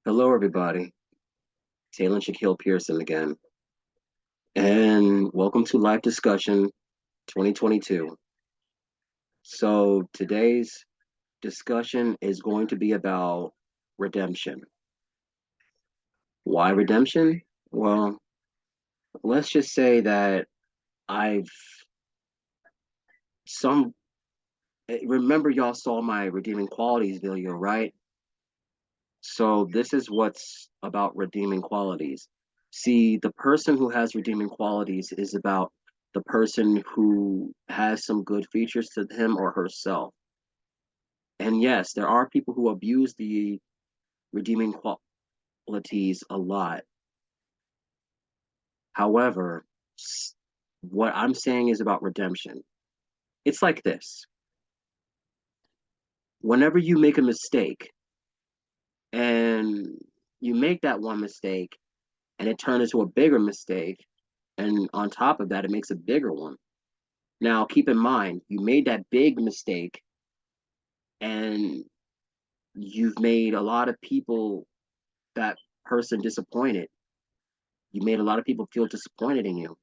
Hello, everybody. Taylor and Shaquille Pearson again, and welcome to Live Discussion 2022. So, today's discussion is going to be about redemption. Why redemption? Well, let's just say that I've some remember y'all saw my redeeming qualities video, right? So, this is what's about redeeming qualities. See, the person who has redeeming qualities is about the person who has some good features to him or herself. And yes, there are people who abuse the redeeming qualities a lot. However, what I'm saying is about redemption. It's like this. Whenever you make a mistake and you make that one mistake and it turns into a bigger mistake, and on top of that, it makes a bigger one. Now, keep in mind, you made that big mistake and you've made a lot of people, that person, disappointed. You made a lot of people feel disappointed in you.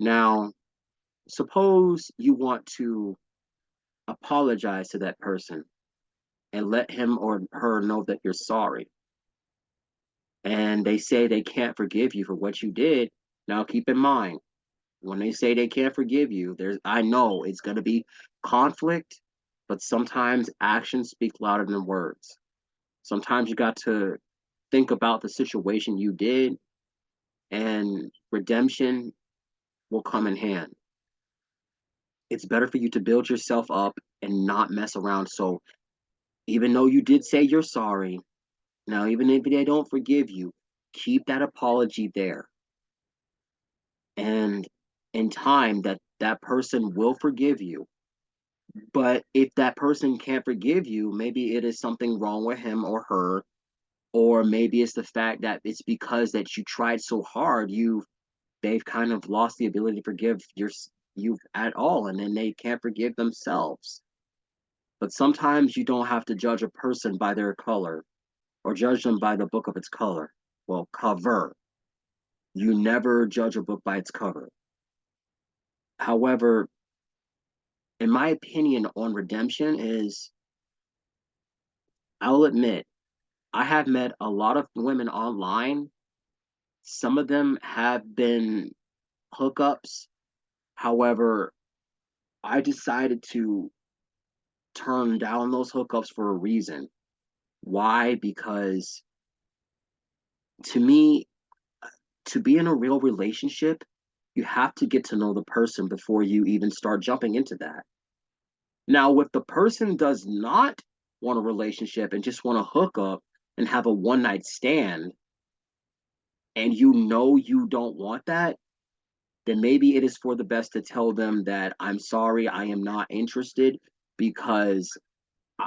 Now, suppose you want to apologize to that person and let him or her know that you're sorry. And they say they can't forgive you for what you did. Now, keep in mind, when they say they can't forgive you, I know it's going to be conflict, but sometimes actions speak louder than words. Sometimes you got to think about the situation you did, and redemption will come in hand. It's better for you to build yourself up and not mess around. So even though you did say you're sorry, now even if they don't forgive you, keep that apology there. And in time that person will forgive you. But if that person can't forgive you, maybe it is something wrong with him or her, or maybe it's the fact that it's because that you tried so hard, they've kind of lost the ability to forgive you at all, and then they can't forgive themselves. But sometimes you don't have to judge a person by their color or judge them by the book of its color. Well, cover. You never judge a book by its cover. However, in my opinion on redemption is, I'll admit, I have met a lot of women online. Some of them have been hookups. However, I decided to turn down those hookups for a reason. Why? Because to me, to be in a real relationship, you have to get to know the person before you even start jumping into that. Now, if the person does not want a relationship and just want to hook up and have a one night stand, and you know you don't want that, then maybe it is for the best to tell them that I'm sorry, I am not interested, because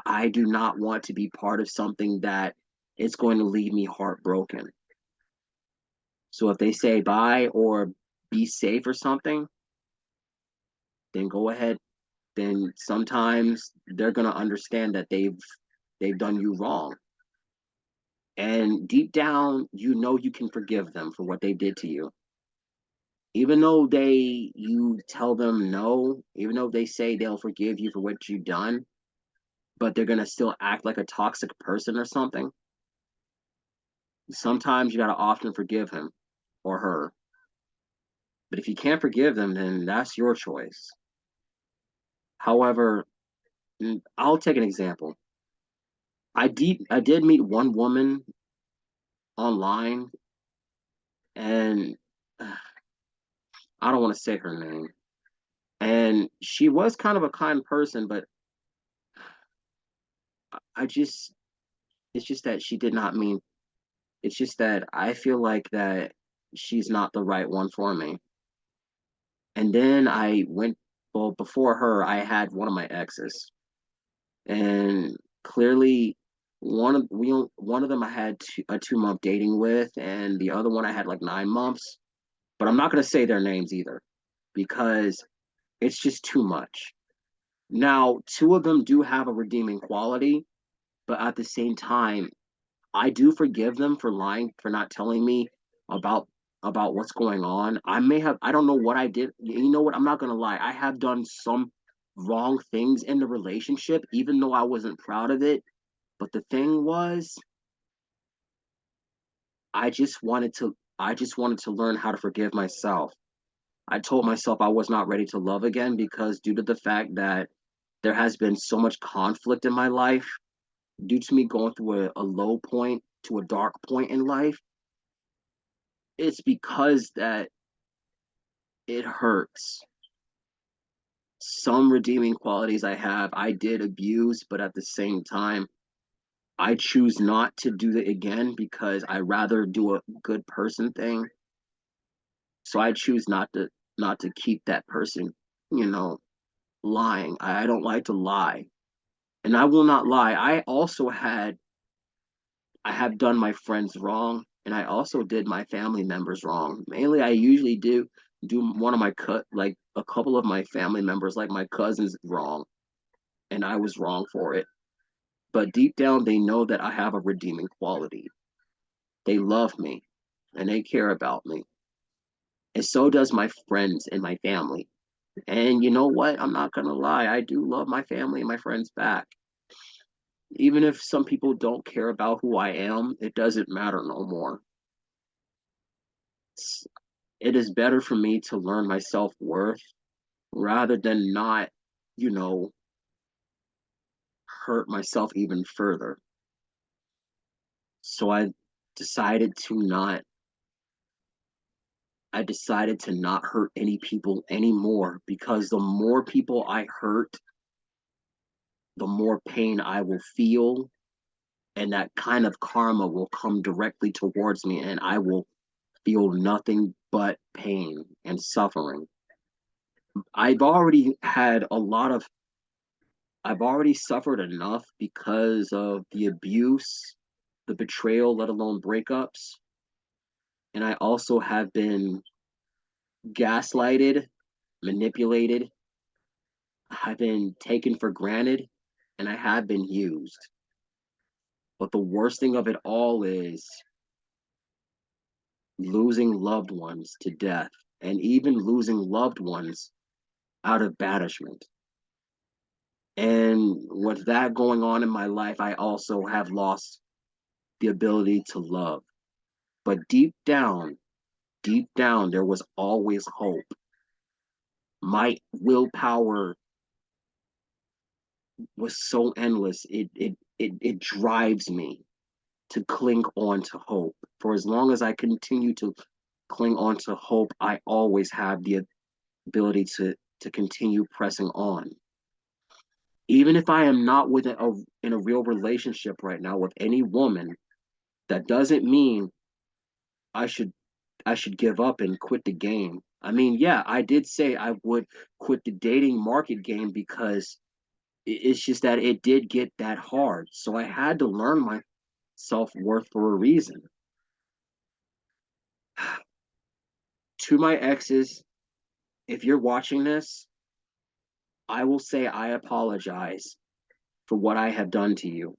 I do not want to be part of something that is going to leave me heartbroken. So if they say bye or be safe or something, then go ahead. Then sometimes they're gonna understand that they've done you wrong. And deep down, you know you can forgive them for what they did to you. Even though you tell them no, even though they say they'll forgive you for what you've done, but they're gonna still act like a toxic person or something. Sometimes you gotta often forgive him or her. But if you can't forgive them, then that's your choice. However, I'll take an example. I did meet one woman online, and I don't want to say her name. And she was kind of a kind person, but I just it's just that she did not mean. It's just that I feel like that she's not the right one for me. And then well, before her, I had one of my exes, and clearly one of them I had a 2 month dating with, and the other one I had like 9 months. But I'm not gonna say their names either, because it's just too much. Now, two of them do have a redeeming quality, but at the same time, I do forgive them for lying, for not telling me about what's going on. I don't know what I did. You know what? I'm not gonna lie. I have done some wrong things in the relationship, even though I wasn't proud of it. But the thing was, I just wanted to learn how to forgive myself. I told myself I was not ready to love again because due to the fact that there has been so much conflict in my life, due to me going through a low point to a dark point in life, it's because that it hurts. Some redeeming qualities I have, I did abuse, but at the same time, I choose not to do it again because I rather do a good person thing. So I choose not to keep that person, you know, lying. I don't like to lie. And I will not lie. I have done my friends wrong, and I also did my family members wrong. Mainly, I usually do one of my cut like a couple of my family members, like my cousins, wrong, and I was wrong for it. But deep down, they know that I have a redeeming quality. They love me, and they care about me, and so does my friends and my family. And you know what? I'm not gonna lie. I do love my family and my friends back. Even if some people don't care about who I am, it doesn't matter no more. It is better for me to learn my self worth rather than not, you know, hurt myself even further. So decided to not, I decided to not hurt any people anymore because the more people I hurt, the more pain I will feel. And that kind of karma will come directly towards me, and I will feel nothing but pain and suffering. I've already had a lot of I've already suffered enough because of the abuse, the betrayal, let alone breakups. And I also have been gaslighted, manipulated, I've been taken for granted, and I have been used. But the worst thing of it all is losing loved ones to death and even losing loved ones out of banishment. And with that going on in my life, I also have lost the ability to love. But deep down, there was always hope. My willpower was so endless. It drives me to cling on to hope. For as long as I continue to cling on to hope, I always have the ability to continue pressing on. Even if I am not in a real relationship right now with any woman, that doesn't mean I should I should give up and quit the game. I mean, yeah, I did say I would quit the dating market game because it's just that it did get that hard. So I had to learn my self-worth for a reason. To my exes, if you're watching this, I will say I apologize for what I have done to you.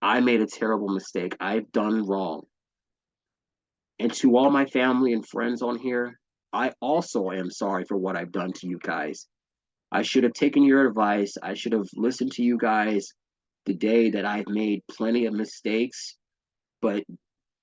I made a terrible mistake. I've done wrong. And to all my family and friends on here, I also am sorry for what I've done to you guys. I should have taken your advice. I should have listened to you guys the day that I've made plenty of mistakes. But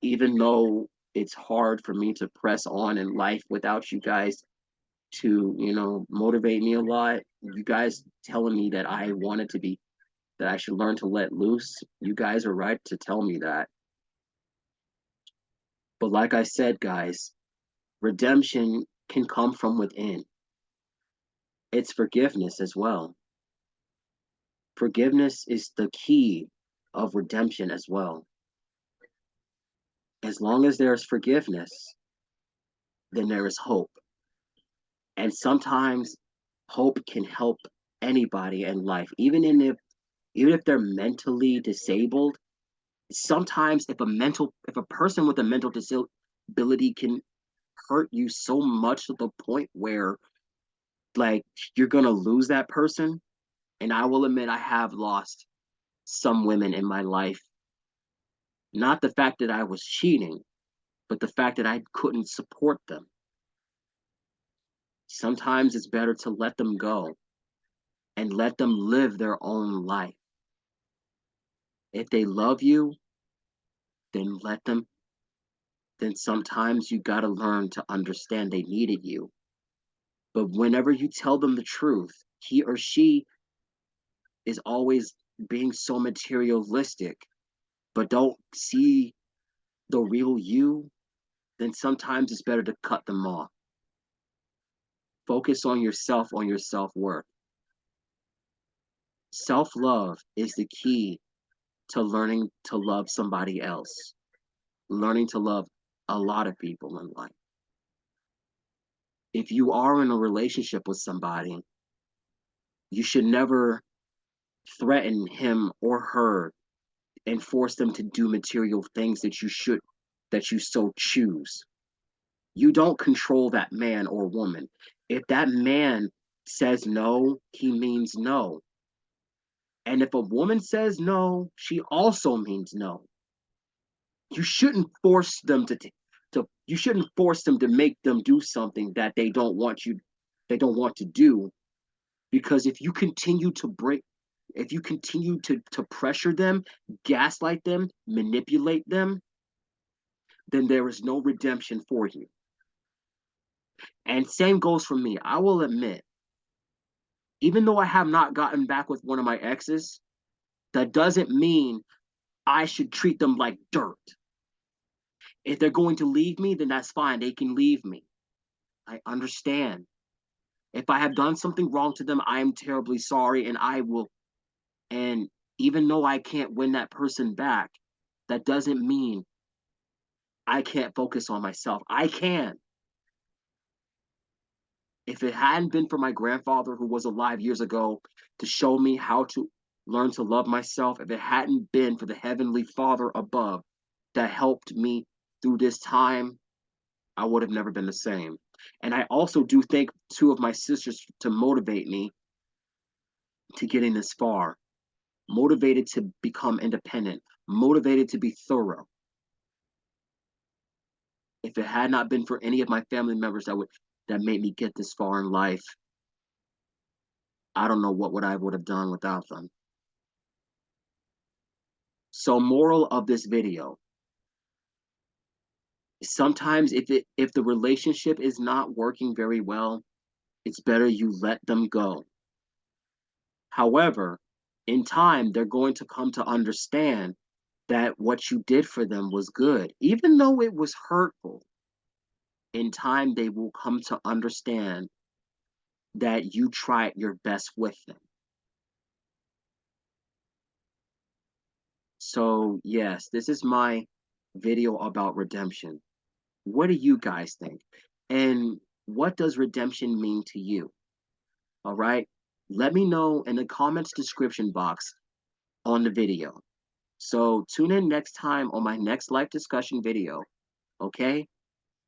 even though it's hard for me to press on in life without you guys to, motivate me a lot, you guys telling me that that I should learn to let loose, you guys are right to tell me that. But like I said, guys, redemption can come from within. It's forgiveness as well. Forgiveness is the key of redemption as well. As long as there's forgiveness, then there is hope. And sometimes hope can help anybody in life, even if they're mentally disabled. Sometimes if a person with a mental disability can hurt you so much to the point where like you're gonna lose that person, And I will admit I have lost some women in my life. Not the fact that I was cheating, but the fact that I couldn't support them. Sometimes it's better to let them go and let them live their own life. If they love you, then let them. Then sometimes you got to learn to understand they needed you. But whenever you tell them the truth, he or she is always being so materialistic, but don't see the real you, then sometimes it's better to cut them off. Focus on your self worth. Self love is the key to learning to love somebody else, learning to love a lot of people in life. If you are in a relationship with somebody, you should never threaten him or her and force them to do material things that you so choose. You don't control that man or woman. If that man says no, he means no. And if a woman says no, she also means no. You shouldn't force them to you shouldn't force them to make them do something that they don't want to do, because if you continue to pressure them, gaslight them, manipulate them, then there is no redemption for you. And same goes for me. I will admit, even though I have not gotten back with one of my exes, that doesn't mean I should treat them like dirt. If they're going to leave me, then that's fine. They can leave me. I understand. If I have done something wrong to them, I am terribly sorry, and I will. And even though I can't win that person back, that doesn't mean I can't focus on myself. I can. If it hadn't been for my grandfather who was alive years ago to show me how to learn to love myself, if it hadn't been for the Heavenly Father above that helped me through this time, I would have never been the same. And I also do thank two of my sisters to motivate me to getting this far, motivated to become independent, motivated to be thorough. If it had not been for any of my family members that made me get this far in life, I don't know what I would have done without them. So moral of this video, sometimes if the relationship is not working very well, it's better you let them go. However, in time, they're going to come to understand that what you did for them was good. Even though it was hurtful, in time, they will come to understand that you tried your best with them. So, yes, this is my video about redemption. What do you guys think? And what does redemption mean to you? All right. Let me know in the comments description box on the video. So tune in next time on my next life discussion video. Okay?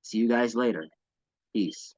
See you guys later. Peace.